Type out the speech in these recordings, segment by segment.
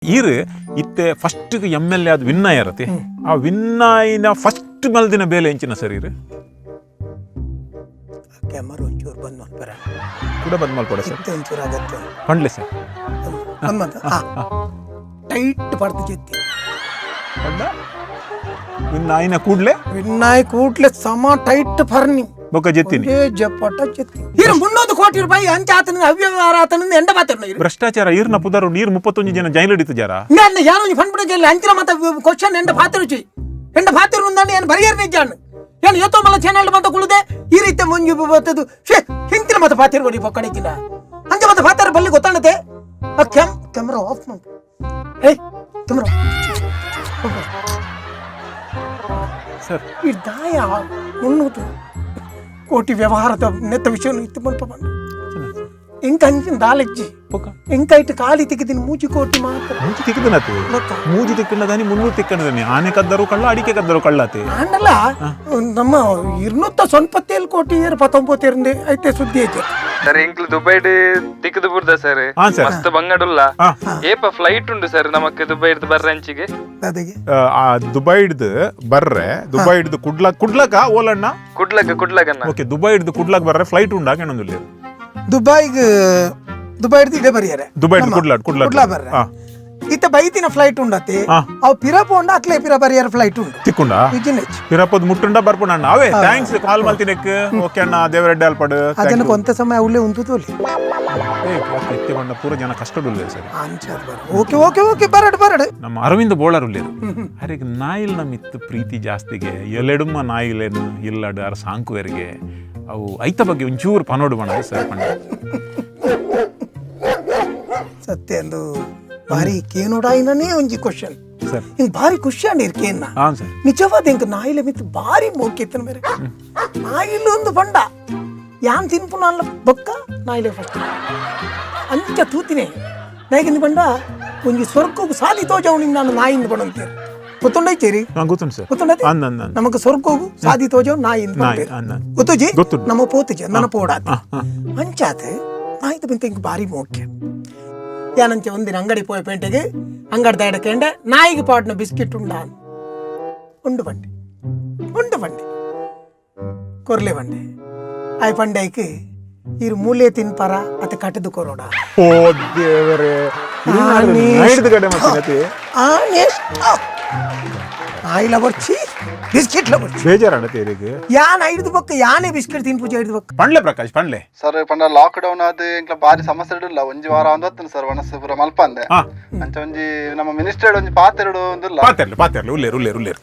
ಈರು ಇತ್ತೆ first MLA ಅದು ವಿನ್ನಾಯ ಇರತ್ತೆ ಆ ವಿನ್ನಾಯಿನ ಫಸ್ಟ್ ಮಲ್ದಿನ ಬೇಲೆ ಎಂಚಿನ ಸರ್ ಇರು ಕ್ಯಾಮರಾ ಒಂಚೂರು ಬಂದ್ ಮಾಡ್ಬಾರ ಕೂಡ ಬಂದ್ ಮಾಡ್ಕೊಡ ಸರ್ ಒಂಚೂರು ಆಗತ್ತೆ ಪಂಡ್ಲೆ ಸರ್ ಟೈಟ್ ಪಡ್ದು ಜೊತೆ ಪಂಡ ವಿನ್ನಾಯಿನ ಕೂಡ್ಲೆ ವಿನ್ನಾಯ್ ಕೂಡ್ಲೆ ಸಮ ಟೈಟ್ ಪರ್ನಿ ಬೊಕ್ಕ ಜೆತ್ತೀನಿ ಜಪಟ ಜೆತ್ತಿ ಇರು 300 ಕೋಟಿ ರೂಪಾಯಿ ಅಂಚ ಆತನ ಅವ್ಯವಹಾರ ಆತನ ಎಂಡ ಮಾತಾಡ್ನ ಇರು ಭ್ರಷ್ಟಾಚಾರ ಈರ್ನ ಪುದರು ನೀರು 31 ಜನ ಜೈಲು ಹಿಡಿತು ಜಾರ ನಾನು ಯಾರು ಫಂಡ್ ಬಿಡಕ್ಕೆ ಅಂಚಿನ ಮತ ಕ್ವಶ್ಚನ್ ಎಂಡ ಪಾತ್ರಚಿ ಎಂಡ ಪಾತ್ರ ಮುಂದಾನೆ ಏನು ಬರಿಯರ್ನೆ ಜಾನ್ ಏನು ಯೋತೋ ಮಲ್ಲ ಚಾನೆಲ್ ಮತ ಕುಳುದೆ ಈ ರೀತಿ ಮುಂಜು ಬತ್ತದು ಶೇ ಹಿಂತಿನ ಮತ ಪಾತ್ರ ಬಡಿ ಪಕ್ಕಡಿಕಿನ ಅಂಚ ಮತ ಪಾತ್ರ ಬಲ್ಲಿ ಗೊತ್ತಾಣತೆ ಆ ಕ್ಯಾಮೆರಾ ಆಫ್ ಮಾಡು ಏಯ್ ಕ್ಯಾಮೆರಾ ಸರ್ ಈ ದಾಯ 300 ಕೋಟಿ ವ್ಯವಹಾರದ ನೆತ್ತ ವಿಷಯ ಇತ್ತು ಮಲ್ಪ ಬಂದು ಇಂಕ ಅಂಚಿನ ದಾಲೆಜ್ಜಿ ಇಂಕ ಇಟ್ಟು ಕಾಲಿ ತೆಗೆದಿನ 3 ಕೋಟಿ ಮಾತ್ರ ಮೂಜಿ ತಿಕ್ಕದನತೆ ಮೂಜಿ ತಿಕ್ಕನದಾನಿ 300 ತಿಕ್ಕನದಾನಿ ಆನೆ ಕದ್ದರು ಕಳ್ಳ ಅಡಿಕೆ ಕದ್ದರು ಕಳ್ಳತೆ ಆಂಡಲ್ಲ ನಮ್ಮ 290 ಕೋಟಿ 19 ಐತೆ ಸುದ್ದಿ ಐತೆ ಸರ್ ಇಂಕ್ಲು ದುಬೈಡ್ ತಿಕ್ಕದು ಬುರ್ದ ಸರ್ ಮಸ್ತ್ ಬಂಗಡುಲ್ಲ ಏಪ ಫ್ಲೈಟ್ ಉಂಡು ಸರ್ ನಮಕ್ ದುಬೈಡ್ ಬರ್ರಂಚಿಗೆ ಅದಕ್ಕೆ ಆ ದುಬೈಡ್ ಬರ್ರೆ ದುಬೈಡ್ ಕುಡ್ಲಕ ಓಲಣ್ಣ ಕುಡ್ಲಕನ್ನ ಓಕೆ ದುಬೈಡ್ ಕುಡ್ಲಕ್ ಬರ್ರೆ ಫ್ಲೈಟ್ ಉಂಡಾ ಏನೊಂದಿಲ್ಲ ದುಬೈ ಹಿಡಿದು ಬರಿಯಾರೆ ದುಬೈಡ್ ಕುಡ್ಲ ಬರ್ರೆ ಇತ್ತ ಬೈತಿನ ಫ್ಲೈಟ್ ಉಂಡತಿ ಅವ್ ಪಿರಪ ಉಂಡ ಅಕ್ಲೆ ಪಿರ ಬರಿಯಾರ ಫ್ಲೈಟ್ ಉಂಡು ತಿಕ್ಕೊಂಡ ವಿಜಿನೆಚ್ ಪಿರಪದ್ ಮುಟ್ಟುಂಡ ಬರ್ಪುಂಡ ಅಣ್ಣ ಅವೇ ಥ್ಯಾಂಕ್ಸ್ ಕಾಲ್ ಮಾಡ್ತಿನಕ್ ಓಕೆ ಅಣ್ಣ ದೇವರೆಡ್ಡೆ ಅಲ್ಪಡು ಅದನ್ನ ಕೊಂತ ಸಮಯ ಉಳ್ಳೆ ಉಂತುತೋಲಿ ಎತ್ತಿ ಬಂಡ ಪೂರ ಜನ ಕಷ್ಟಡುಲ್ಲ ಸರ್ ಓಕೆ ಓಕೆ ಓಕೆ ಬರಡು ನಮ್ಮ ಅರವಿಂದ ಬೋಳರ್ ಉಳ್ಳೇರು ಅರೆಗೆ ನಾಯಿಲ್ ನಮ್ಮಿತ್ತು ಪ್ರೀತಿ ಜಾಸ್ತಿಗೆ ಎಲೆಡುಮ್ಮ ನಾಯಿಲೇನು ಇಲ್ಲಡು ಅರ ಸಾಂಕುವರಿಗೆ ಅವು ಐತ ಬಗ್ಗೆ ಒಂಚೂರು ಪನೋಡು ಬಣ ಸರ್ ಪಂಡ ಸತ್ಯ ಅಂದು ಭಾರಿ ಕೇನೋಡಾಯಿನೇ ಒಂಜಿ ಕ್ವಶನ್ ಸರ್ ಹಿಂಗ್ ಭಾರಿ ಖುಷಿ ಅಂಡಿರ್ ಕೇನ್ನ ಹಾಂ ಸರ್ ನಿಜವಾದ ಹಿಂಗ ನಾಯಿಲೆ ಮಿತ್ತು ಭಾರಿ ಮೋಕೆತ್ತನ ಬೇರೆ ನಾಯಿಲು ಒಂದು ಬಂಡ ಯಾನ್ ತಿನ್ಪುನ ಅಲ್ಲ ಬೊಕ್ಕ ನಾಯಿಲೆ ಫಸ್ಟ್ ಅಂಚ ತೂತಿನೇ ನಾಯಿಗಿಂದ ಬಂಡ ಒಂಜಿ ಸ್ವರ್ಗಕ್ಕೆ ಸಾಲಿ ತೋಜವನಿಂದ ನಾನು ನಾಯಿಂದ ಬಡಂತೀರಿ ಗೊತ್ತುಂಡೈತೇರಿ ಗೊತ್ತುಂಟು ಸರ್ ಗೊತ್ತುಂಡೈತಿ ನಮಕ್ ಸ್ವರ್ಗವು ಸಾದಿ ತೋಜವ್ ನಾಯಿಂದ ಗೊತ್ತುಜಿ ನಮ್ಮ ಪೋತುಜಿ ನನ್ನ ಪೋಡಾತಿ ಅಂಚಾತ ನಾಯಿದ ಬಂತ ಹಿಂಗ ಭಾರಿ ಮೋಕೆ ಯಾನಂಚ ಒಂದಿನ ಅಂಗಡಿ ಪೋಯ ಪೇಂಟೆಗೆ ಅಂಗಡಿ ತಡಕಂಡೆ ನಾಯಿಗೆ ಪಾಟ್ನ ಬಿಸ್ಕಿಟ್ ಉಂಡು ಬಂಡಿ ಕೊರ್ಲೆ ಬಂಡೆ ಆಯ್ ಪಂಡೈಕ್ ಇರು ಮೂಲೆ ತಿನ್ಪಾರ ಅತ ಕಟ್ಟದು ಕೊರೋಡ ಓ ದೇವರೇ ಆಯಿಲ ಬರ್ಚಿ ಬಿಸ್ಕಿಟ್ ಬರ್ಚಿ ಬೇಜಾರಣ್ಣ ತೇರಿಗೆ ಯಾನ್ ಐದು ಬಕ್ಕ ಯಾನೇ ಬಿಸ್ಕಿಟ್ ತಿನ್ ಪೂಜೆ ಐದು ಬಕ್ಕ ಪಂಡ್ಲೆ ಪ್ರಕಾಶ್ ಪಂಡ್ಲೆ ಸರ್ ಪಂಡ ಲಾಕ್ ಡೌನ್ ಆದ ಇಂಕ್ಲ ಬಾರಿ ಸಮಸ್ಯೆ ಇಡಲ್ಲ ಒಂಜಿ ವಾರ ಒಂದೊತ್ತನ ಸರ್ ವನಸ್ ಪೂರ ಮಲ್ಪ ಅಂದೆ ಅಂಚ ಒಂಜಿ ನಮ್ಮ ಮಿನಿಸ್ಟರ್ ಒಂಜಿ ಪಾತೆರಡು ಒಂದಿಲ್ಲ ಪಾತೆರ್ಲೆ ಉಲ್ಲೇರು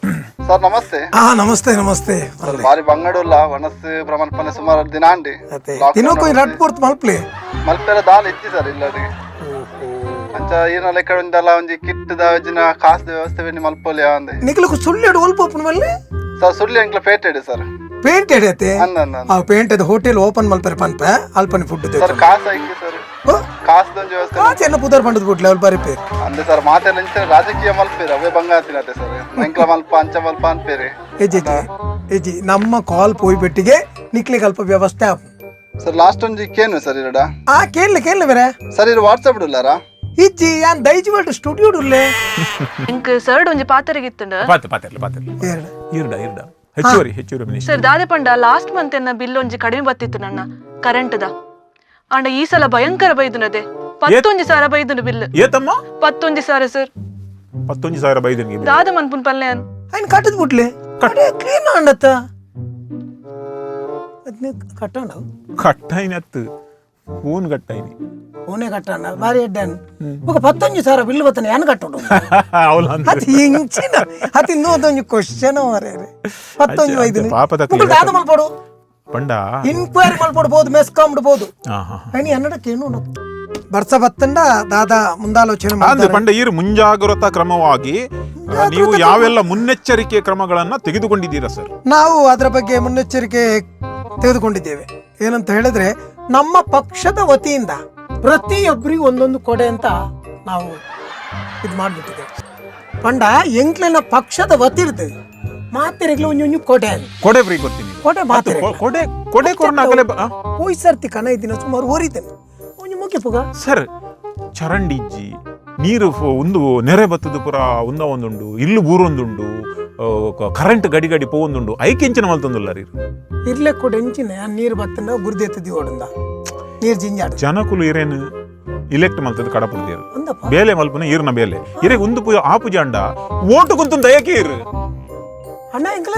ಸರ್ ನಮಸ್ತೆ ನಮಸ್ತೆ ಸರ್ ಬಾರಿ ಬಂಗಡುಲ್ಲ ವನಸ್ ಪೂರ ಮಲ್ಪನೆ ಸುಮಾರು ದಿನ ಅಂಡಿ ದಿನಕ್ಕೂ ರಟ್ ಕೊಡ್ತು ಮಲ್ಪೆಲ್ಲ ದಾಲ್ ಇತ್ತಿ ಸರ್ ಇಲ್ಲಡಿ ಅಂಚ ಏನ ಲೆಕ್ಕ ಒಂದಲ್ಲ ಒಂಜಿ ಕಿಟ್ ದ ಕಾಸು ವ್ಯವಸ್ಥೆ ಮಲ್ಪೊಲಿ ಅಂದೆ ನಿಕ್ಲಕು ಸುಳ್ಳು ಒಲ್ಪ ಓಪನ್ ಮಲ್ಲೆ ಸರ್ ಸುಳ್ಳಿ ಎಂಕ್ಲ ಪೇಟೆಡ್ ಸರ್ ಪೇಂಟ್ ಎಡತೆ ಆ ಪೇಂಟ್ ಅದ ಹೋಟೆಲ್ ಓಪನ್ ಮಲ್ಪರೆ ಪನ್ಪ ಅಲ್ಪನೆ ಫುಡ್ ಸರ್ ಕಾಸು ಐತಿ ಸರ್ ಕಾಸದೊಂದು ವ್ಯವಸ್ಥೆ ಕಾಚೆನ್ನ ಪುದರ್ ಪಂಡದ ಬಿಟ್ಲೆ ಅವ್ರು ಬರಿ ಪೇರ್ ಅಂದೆ ಸರ್ ಮಾತೆಲ್ಲ ಇಂಚ ರಾಜಕೀಯ ಮಲ್ಪೇರಿ ಅವೇ ಬಂಗಾತಿನತೆ ಸರ್ ಎಂಕ್ಲ ಮಲ್ಪ ಅಂಚ ಮಲ್ಪ ಅನ್ಪೇರಿ ಎಜಿ ನಮ್ಮ ಕಾಲ್ ಪೋಯ್ ಬೆಟ್ಟಿಗೆ ನಿಕ್ಲಿಗೆ ಅಲ್ಪ ವ್ಯವಸ್ಥೆ ಆಪು ಸರ್ ಲಾಸ್ಟ್ ಒಂಜಿ ಕೇನು ಸರ್ ಇರಡ ಕೇಳಲೆ ಬೇರೆ ಸರ್ ಇದು ವಾಟ್ಸ್ಆಪ್ ಇಡಲ್ಲಾರ ಇಜ್ಜಿ ಯಾನ್ ದೈಜುವಲ್ಟ್ ಸ್ಟುಡಿಯೋ ಉಳ್ಳೆ ಇಂಕ್ ಸರ್ಡ್ ಒಂಜಿ ಪಾತೆರೆಗಿತ್ತುಂಡ ಇರ್ಡ ಹೆಚ್ಚುವರಿ ಮಿನಿಸ್ಟರ್ ಸರ್ ದಾದೆ ಪಂಡ ಲಾಸ್ಟ್ ಮಂತ್ ಎನ್ನ ಬಿಲ್ ಒಂಜಿ ಕಡಿಮೆ ಬತ್ತಿತ್ತು ನನ್ನ ಕರೆಂಟ್ ದ ಅಂಡ ಈ ಸಲ ಭಯಂಕರ ಬೈದುನದೆ 11,000 ಬೈದುನ ಬಿಲ್ ಏತಮ್ಮ 11,000 ಸರ್ 11,000 ಬೈದನಿಗೆ ದಾದ ಮನ್ಪುನ್ ಪಲ್ಲೆ ಅನ್ ఆయన కట్టదు పుట్లే క్లీన్ అండత అదనే కట్టండ కట్టైనత్తు ఫోన్ కట్టైని ఫోనే కట్టండ భారీ ఎడ్డన్ ఒక 15,000 బిల్లు బతనే యాన కట్టండు అవులంత అది ఇంచిన అది నోదొంజి క్వశ్చన్ మరే 15,5 ಪಾಪದ ಮುಗ್ಳು ದಾದ ಮಲ್ಪಡು ಪಂಡ ಇನ್ಕ್ವೈರಿ ಮಲ್ಪಡು ಬೋದು ಮೆಸ್ಕಾಮ್ಡು ಬೋದು అని ಅನ್ನಡಕ್ಕೆ ಏನು ಬರ್ಸ ಬತ್ತಂಡ ದಾದ ಮುಂದಾಲೋಚನೆ ಮಾಡ್ತಾರೆ ಪಂಡ ಈ ಮುಂಜಾಗ್ರತಾ ಕ್ರಮವಾಗಿ ನೀವು ಯಾವೆಲ್ಲ ಮುನ್ನೆಚ್ಚರಿಕೆ ಕ್ರಮಗಳನ್ನ ತೆಗೆದುಕೊಂಡಿದ್ದೀರಾ ಸರ್? ನಾವು ಅದರ ಬಗ್ಗೆ ಮುನ್ನೆಚ್ಚರಿಕೆ ತೆಗೆದುಕೊಂಡಿದ್ದೇವೆ. ಏನಂತ ಹೇಳಿದ್ರೆ ನಮ್ಮ ಪಕ್ಷದ ವತಿಯಿಂದ ಪ್ರತಿಯೊಬ್ಬರಿಗೂ ಒಂದೊಂದು ಕೊಡೆ ಅಂತ ನಾವು ಇದು ಮಾಡ್ಬಿಟ್ಟಿದ್ದೇವೆ. ಪಂಡ ಎಂಕ್ಲೆನ ಪಕ್ಷದ ವತಿರ್ದು ಮಾತೆರೆಗ್ಲ ಒಂಜೊಂಜು ಕೊಡೆ ಫ್ರೀ ಕೊಡ್ತೀನಿ. ಕೊಡೆ ಮಾತೆರೆ ಕೊಡೆ ಕೊರ್ನಾಗಲೇ ಹೋಯ್ ಸರ್ತಿ ಕನ ಇದ್ದಿನ ಸುಮಾರು ಓರಿದ್ದೇನೆ ಒಂಜು ಮುಖ್ಯ ಪುಗ ಸರ್ ಚರಂಡಿಜ್ಜಿ ನೀರು ಒಂದು ನೆರೆ ಬತ್ತದು ಪುರ ಒಂದುಂಡು ಇಲ್ಲು ಬೂರೊಂದುಂಡು ಕರೆಂಟ್ ಗಡಿ ಗಡಿ ಪೋವೊಂದುಂಡು ಐಕೆಂಚಿನ ಮಲ್ತೊಂದುಲ್ಲ ರೀ ಇರ್ಲೆ ಕೂಡ ಎಂಚಿನ ನೀರು ಬತ್ತಂಡ ಗುರ್ದೆತ್ತದಿ ಓಡಂದ ನೀರು ಜಿಂಜಾಡ ಜನಕುಲು ಇರೇನು ಇಲೆಕ್ಟ್ ಮಲ್ತದ ಕಡಪುಡ್ದೇರು ಅಂದಪ್ಪ ಬೇಲೆ ಮಲ್ಪನ ಈರ್ನ ಬೇಲೆ ಇರೇ ಒಂದು ಆ ಪೂಜೆ ಅಂಡ ಓಟು ಕುಂತು ದಯಕೆ ಇರು ಅಣ್ಣ ಎಂಕಲ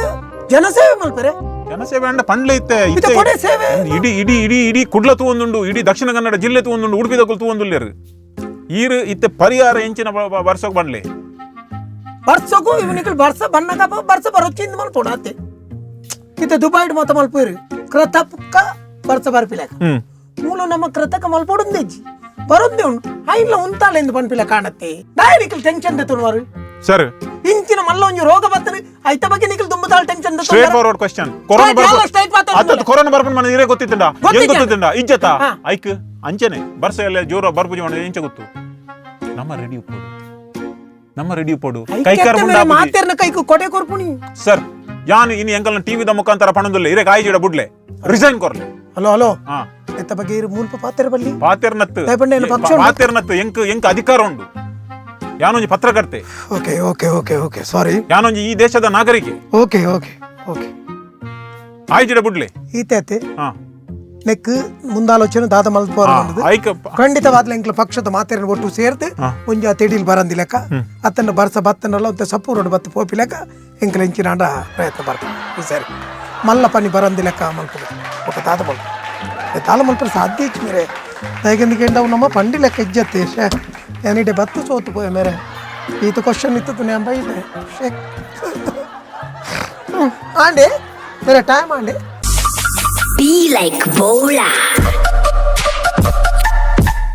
ಜನಸೇವೆ ಮಲ್ಪರೆ ಜನಸೇವೆ ಅಂಡ ಪಂಡ್ಲೆ ಇತ್ತೆ ಇದು ಕೊಡೆ ಸೇವೆ ಇಡೀ ಇಡೀ ಇಡೀ ಇಡೀ ಕುಡ್ಲ ತೂವೊಂದುಂಡು ಇಡೀ ದಕ್ಷಿಣ ಕನ್ನಡ ಜಿಲ್ಲೆ ತೂವೊಂದುಂಡು ಉಡುಪಿ ದಕ್ಕಲು ತೂವೊಂದುಲ್ಲೇರು ಈರು ಇತ್ತೆ ಪರಿಹಾರ ಎಂಚಿನ ವರ್ಷಕ್ಕೆ ಬಂಡ್ಲೆ ಬರ್ಸಕ್ಕೂ ಇವನಿಗೆ ಬರ್ಸ ಬಣ್ಣಗ ಬರ್ಸ ಬರೋಚ್ಚಿಂದ ಮಲ್ಪೋಡಾತೆ ಇತ್ತೆ ದುಬೈಡ್ ಮೊತ್ತ ಮಲ್ಪೇರು ಕೃತಕ್ಕ ಬರ್ಸ ಬರ್ಪಿಲಕ ಮೂಲ ನಮ್ಮ ಕೃತಕ ಮಲ್ಪೋಡುಂದೇಜಿ ಬರೋದೇ ಉಂಟು ಐನ್ಲ ಉಂತಾಳೆಂದು ಪನ್ಪಿಲ ಕಾಣತ್ತೆ ಡೈರಿಕಲ್ ಟೆನ್ಷನ್ ದೆತುನವರು ಸರ್ ಇಂಚಿನ ಮಲ್ಲ ಒಂಜಿ ರೋಗ ಬರ್ತನೆ ಐತ ಬಗ್ಗೆ ನಿಕಲ್ ದುಂಬತಾಳ tension straight forward question corona ಬರ್ಪನ್ ಮನೆ ಇರೇ ಗೊತ್ತಿತ್ತಂಡ ಹೆಂಗ್ ಗೊತ್ತಿತ್ತಂಡ ಇಜ್ಜತ ಐಕ್ ಅಂಚನೆ ಬರ್ಸ ಎಲ್ಲ ಜೋರ ಬರ್ಪೂಜೆ ಮಾಡೋದು ಎಂಚ ಗೊತ್ತು ನಮ್ಮ ರೆಡಿ ಉಪ್ಪೋಡು ಕೈಕಾರ ಮಾತೇರ್ನ ಕೈಕು ಕೊಡೆ ಕೊರ್ಪುಣಿ ಸರ್ ಯಾನು ಇನ್ನು ಎಂಕಲ್ನ ಟಿವಿದ ಮುಖಾಂತರ ಪಣದುಲ್ಲ ಇರೇ ಕಾಯಿ ಜಿಡ ಬುಡ್ಲೆ ರಿಸೈನ್ ಕೊರ್ಲೆ ಹಲೋ ಹಲೋ ಹಾ ಎತ್ತ ಬಗ್ಗೆ ಇರು ಮೂಲ್ಪ ಪಾತೆರ ಬಲ್ಲಿ ಪಾತೆರ್ನತ್ತು ದಯಪಂಡೇನು ಪಕ್ಷ ಪಾತೆರ್ನತ್ತು ಎಂಕ ಅಧಿಕಾರ ಉಂಡು ಯಾನೊಂಜಿ ಪತ್ರಕರ್ತೆ okay okay okay okay sorry ಯಾನೊಂಜಿ ಈ ದೇಶದ ನಾಗರಿಕೆ ಓಕೆ ಓಕೆ ಓಕೆ ಆಯ್ ಜಿಡ ಬುಡ್ಲೆ ಈತೆ ಹಾ ನೆಕ್ ಮುಂದಾಲೋಚನೆ ದಾದ ಮಲ್ಪೋರ ಐಕ ಖಂಡಿತವಾದ ಎಂಕ್ಲ ಪಕ್ಷದ ಮಾತೇರಿನ ಒಟ್ಟು ಸೇರ್ದು ಒಂಜ ತೆಡಿಲ್ ಬರಂದಿಲೆಕ್ಕ ಅತ್ತನ್ನ ಬರ್ಸ ಬತ್ತನಲ್ಲ ಒಂತೆ ಸಪ್ಪು ರೋಡ್ ಬತ್ತ ಪೋಪಿಲೆಕ್ಕ ಎಂಕ್ಲ ಎಂಚಿನಾಂಡ ಪ್ರಯತ್ನ ಬರ್ತಾರೆ ಈ ಸರಿ ಮಲ್ಲ ಪನಿ ಬರಂದಿಲೆಕ್ಕ ಮಲ್ಪದು ఒక తాత మల్ప తాళ మల్పరు సాధ్య ఇచ్చి మీరే దయకెందుకు ఏంటవు నమ్మ పండి లెక్క ఇజ్జత్తే షే నేనిటే బత్తు చోతు పోయా మేరే ఈత క్వశ్చన్ ఇత్తు నేను బయట అండి మీరే టైం అండి Be like Bola.